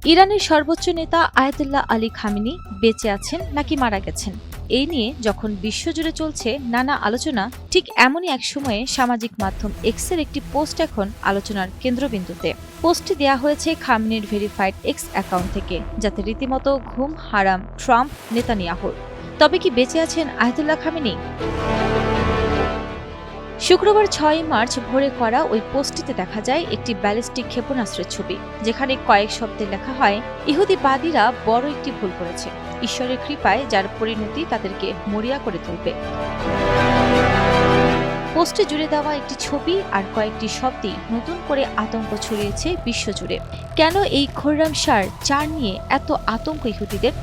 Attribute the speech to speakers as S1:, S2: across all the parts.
S1: ইরানের সর্বোচ্চ নেতা আয়াতুল্লাহ আলী খামেনি বেঁচে আছেন নাকি মারা গেছেন, এই নিয়ে যখন বিশ্বজুড়ে চলছে নানা আলোচনা, ঠিক এমনই এক সময়ে সামাজিক মাধ্যম এক্সের একটি পোস্ট এখন আলোচনার কেন্দ্রবিন্দুতে। পোস্টটি দেয়া হয়েছে খামেনির ভেরিফাইড এক্স অ্যাকাউন্ট থেকে, যাতে রীতিমতো ঘুম হারাম ট্রাম্প নেতানিয়াহুর। তবে কি বেঁচে আছেন আয়াতুল্লাহ খামেনি? শুক্রবার ৬ মার্চ ভোরে করা ওই পোস্টটিতে দেখা যায় একটি ব্যালিস্টিক ক্ষেপণাস্ত্রের ছবি, যেখানে কয়েক শব্দে লেখা হয়, ইহুদিবাদীরা বড় একটি ভুল করেছে, ঈশ্বরের কৃপায় যার পরিণতি তাদেরকে মরিয়া করে তুলবে। পোস্টে জুড়ে দেওয়া একটি ছবি আর কয়েকটি শব্দই নতুন করে আতঙ্ক ছড়িয়েছে বিশ্বজুড়ে। কেন এই খোররামশার ৪ নিয়ে এত আতঙ্ক ইহুদিদের?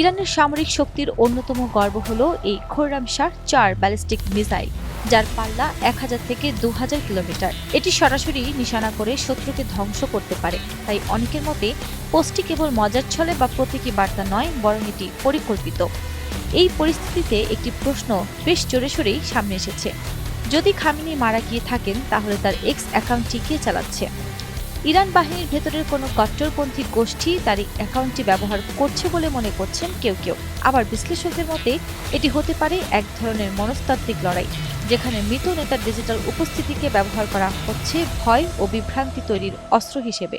S1: ইরানের সামরিক শক্তির অন্যতম গর্ব হল এই খোররামশার ৪ ব্যালিস্টিক মিসাইল, যার পাল্লা ১০০০ থেকে ২০০০ কিলোমিটার। এটি সরাসরি নিশানা করে শত্রুকে ধ্বংস করতে পারে। তাই অনেকের মতে পোস্টটি কেবল মজার ছলে বা প্রতীকী বার্তা নয়, বরং এটি পরিকল্পিত। এই পরিস্থিতিতে একটি প্রশ্ন বেশ জোরে সোরেই সামনে এসেছে। যদি খামেনি মারা গিয়ে থাকেন, তাহলে তার এক্স অ্যাকাউন্টটি কে চালাচ্ছে? ইরান বাহিনীর ভেতরের কোনো কট্টরপন্থী গোষ্ঠী তার এই অ্যাকাউন্টটি ব্যবহার করছে বলে মনে করছেন কেউ কেউ। আবার বিশ্লেষকদের মতে এটি হতে পারে এক ধরনের মনস্তাত্ত্বিক লড়াই, যেখানে মৃত নেতার ডিজিটাল উপস্থিতিকে ব্যবহার করা হচ্ছে ভয় ও বিভ্রান্তি তৈরির অস্ত্র হিসেবে।